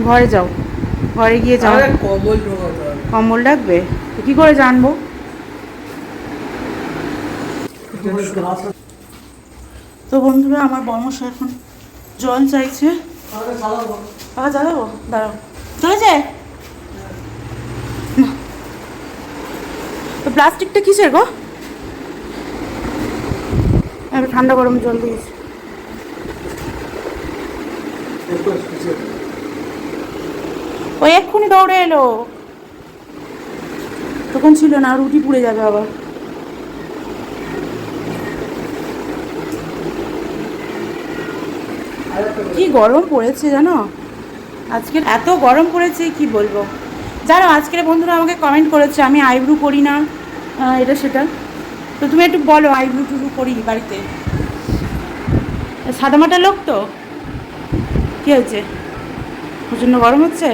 ঘরে যাও, ঘরে গিয়ে যাও। কম্বল ডাকবে? কি করে জানবো? তো বন্ধুরা, আমার বর্মশ এখন জল চাইছে। জ্বালাবো, দাঁড়াও। চলেছে তো প্লাস্টিকটা কিসের গো? একটু ঠান্ডা গরম জল দিয়েছি। ওই এক্ষুনি দৌড়ে এলো, তখন ছিল না। রুটি পুড়ে যাবে আবার। কি গরম পড়েছে জানো, আজকে এত গরম পড়েছে কি বলবো। জানো, আজকের বন্ধুরা আমাকে কমেন্ট করেছে আমি আইব্রু করি না, এটা সেটা। তো তুমি একটু বলো, আইব্রু টুব্রু করি বাড়িতে? সাদামাটা লোক তো, কী হয়েছে? প্রচণ্ড গরম হচ্ছে।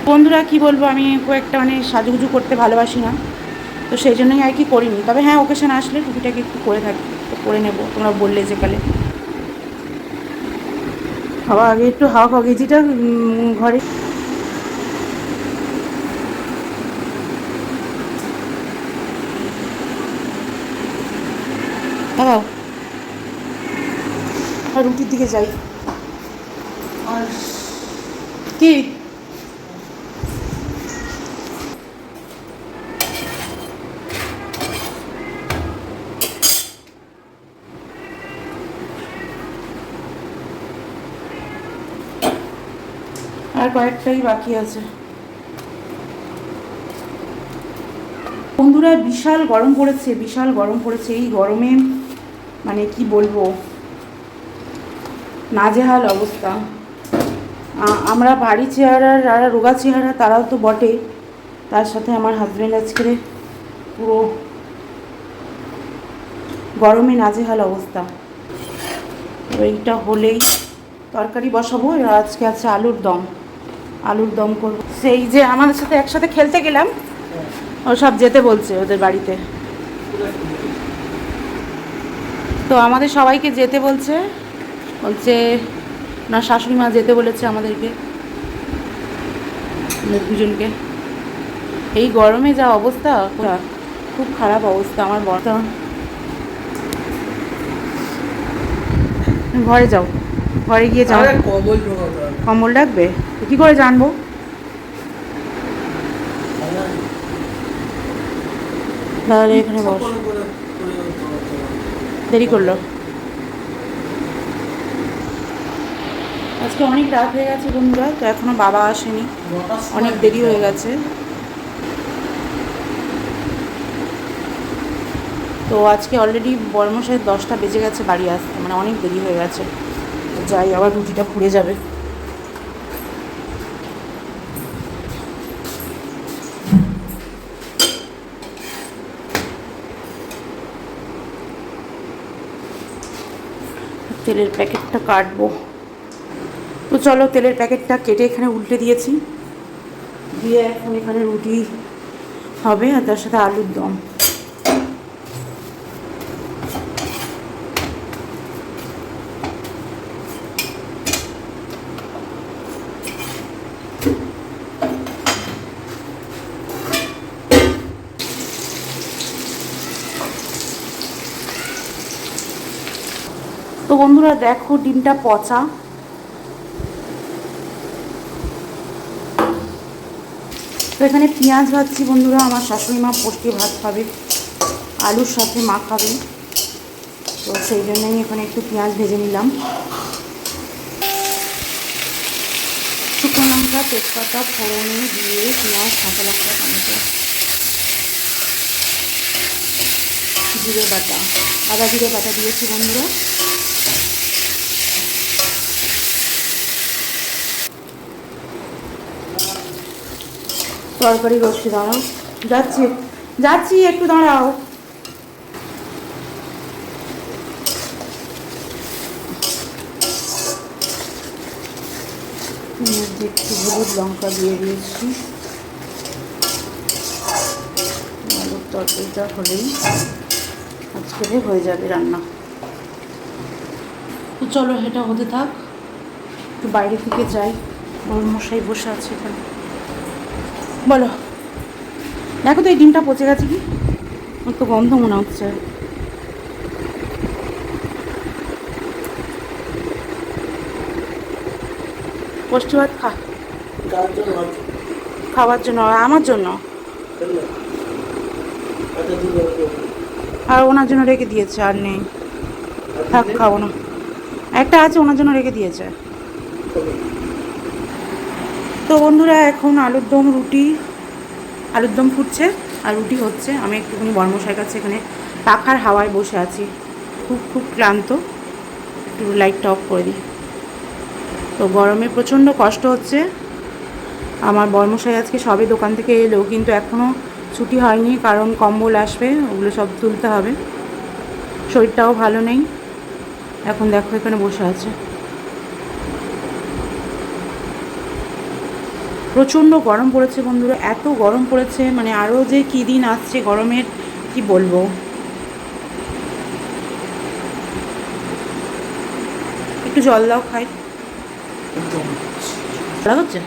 বন্ধুরা কি বলবো, আমি খুব একটা মানে সাজুগুজু করতে ভালোবাসি না, তো সেই জন্যই আর কি করিনি। তবে হ্যাঁ, ওকেশন আসলে টুপিটাকে একটু করে থাকি, তো করে নেবো। তোমরা বললে যে কালে হাওয়া, আগে একটু হাওয়া খাওয়া গেছিটা ঘরে। দাঁড়াও, আর রুটির দিকে যাই। আর কি আর কয়েকটাই বাকি আছে। বন্ধুরা, বিশাল গরম পড়েছে, বিশাল গরম পড়েছে। এই গরমে মানে কি বলবো, নাজেহাল অবস্থা। আমরা ভারী চেহারার, যারা রোগা চেহারা তারাও তো বটে, তার সাথে আমার হাজব্যান্ড আজকে পুরো গরমে নাজেহাল অবস্থা। এইটা হলেই তরকারি বসাবো। আজকে আছে আলুর দম, আলুর দম করবো। সেই যে আমাদের সাথে একসাথে খেলতে গেলাম, ও সব যেতে বলছে ওদের বাড়িতে। তো আমাদের সবাইকে যেতে বলছে, বলছে না, শাশুড়ি মা যেতে বলেছে আমাদেরকে দুজনকে। এই গরমে যা অবস্থা, খুব খারাপ অবস্থা। আমার বর্তা, ঘরে যাও, ঘরে গিয়ে যাও। কম্বল ডাকবে? কি করে জানবো? তাহলে এখানে বস। দেরি করলো। আজকে অনেক রাত হয়ে গেছে বন্ধুরা, তো এখনো বাবা আসেনি, অনেক দেরি হয়ে গেছে। তো আজকে অলরেডি বর্মশাই 10টা বেজে গেছে বাড়ি আসতে, মানে অনেক দেরি হয়ে গেছে। যাই, আবার রুটিটা পুড়ে যাবে। তেলের প্যাকেটটা কাটবো। তো চলো, তেলের প্যাকেটটা কেটে এখানে উল্টে দিয়েছি, দিয়ে এখন এখানে রুটি হবে আর তার সাথে আলুর দম। তো বন্ধুরা দেখো, ডিমটা পচা। তো এখানে পেঁয়াজ ভাজছি বন্ধুরা। আমার শাশুড়ি মা পোস্টে ভাত খাবে, আলুর সাথে মা খাবে, তো সেই জন্যই এখানে একটু পেঁয়াজ ভেজে নিলাম। শুকনো লঙ্কা, তেজপাতা ফোড়নে দিয়ে পেঁয়াজ, কাঁচা লঙ্কা, টমেটো, জিরে বাটা, আদা জিরে বাটা দিয়েছি বন্ধুরা। তরকারি রসি, দাঁড়াও, যাচ্ছি যাচ্ছি, একটু দাঁড়াও। একটু হলুদ লঙ্কা দিয়ে দিয়েছি। আলুর তরকারিটা হলেই আজকে হয়ে যাবে রান্না। তো চলো, এটা হতে থাক। একটু বাইরে থেকে যাই। ওর মশাই বসে আছে এখানে। বলো, দেখো তো এই ডিমটা পচে গেছে কি, আমার তো গন্ধ মনে হচ্ছে। পুষ্টি ভাত খা, খাওয়ার জন্য, আমার জন্য আর ওনার জন্য রেখে দিয়েছে, আর নেই, থাক খাবো না। একটা আছে, ওনার জন্য রেখে দিয়েছে। তো বন্ধুরা, এখন আলুর দম, রুটি, আলুর দম ফুটছে আর রুটি হচ্ছে। আমি একটুখানি বর্মশাইয়ের কাছে এখানে পাখার হাওয়ায় বসে আছি, খুব খুব ক্লান্ত। একটু লাইটটা অফ করে দিই। তো গরমে প্রচণ্ড কষ্ট হচ্ছে। আমার বর্মশাই আজকে সবে দোকান থেকে এলো, কিন্তু এখনও ছুটি হয়নি, কারণ কম্বল আসবে, ওগুলো সব তুলতে হবে। শরীরটাও ভালো নেই। এখন দেখো এখানে বসে আছে। প্রচণ্ড গরম পড়েছে বন্ধুরা, এত গরম পড়েছে, মানে আরও যে কী দিন আসছে গরমের, কি বলবো। একটু জল দাও, খাই। ভালো হচ্ছে।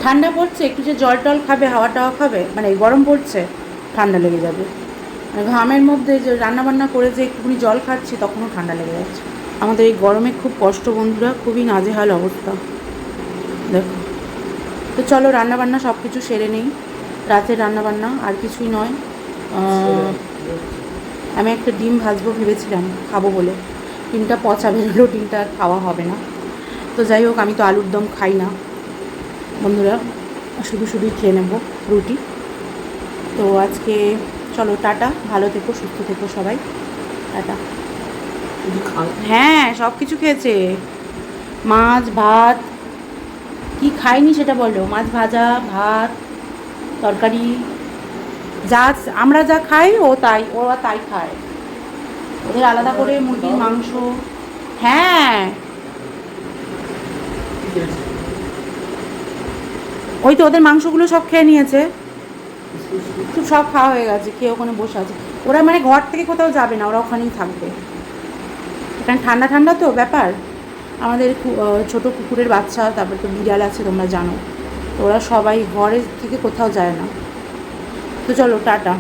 ঠান্ডা পড়ছে, একটু যে জল টল খাবে, হাওয়া টাওয়া খাবে, মানে গরম পড়ছে, ঠান্ডা লেগে যাবে। মানে ঘামের মধ্যে যে রান্নাবান্না করে যে একটুখানি জল খাচ্ছি, তখনও ঠান্ডা লেগে যাচ্ছে। আমাদের এই গরমে খুব কষ্ট বন্ধুরা, খুবই নাজেহাল অবস্থা। দেখো, তো চলো রান্নাবান্না সব কিছু সেরে নেই। রাতের রান্নাবান্না আর কিছুই নয়। আমি একটা ডিম ভাজবো ভেবেছিলাম, খাবো বলে। ডিমটা পচা বেরোলো, ডিমটা আর খাওয়া হবে না। তো যাই হোক, আমি তো আলুর দম খাই না বন্ধুরা, শুধু শুধুই খেয়ে নেবো রুটি। তো আজকে চলো, টাটা, ভালো থেকো, সুস্থ থেকো সবাই, টাটা। হ্যাঁ, সব কিছু খেয়েছে। মাছ ভাত, কি খাইনি সেটা বলো। মাছ ভাজা, ভাত, তরকারি, যা আমরা যা খাই ওরা তাই খায়। ওদের আলাদা করে মুরগির মাংস। হ্যাঁ, ওই তো ওদের মাংসগুলো সব খেয়ে নিয়েছে, সব খাওয়া হয়ে গেছে, খেয়ে ওখানে বসে আছে। ওরা মানে ঘর থেকে কোথাও যাবে না, ওরা ওখানেই থাকবে। এখানে ঠান্ডা ঠান্ডা তো ব্যাপার। আমাদের ছোটো কুকুরের বাচ্চা, তারপর তো বিড়াল আছে, তোমরা জানো। তো ওরা সবাই ঘরের থেকে কোথাও যায় না। তো চলো, টাটা।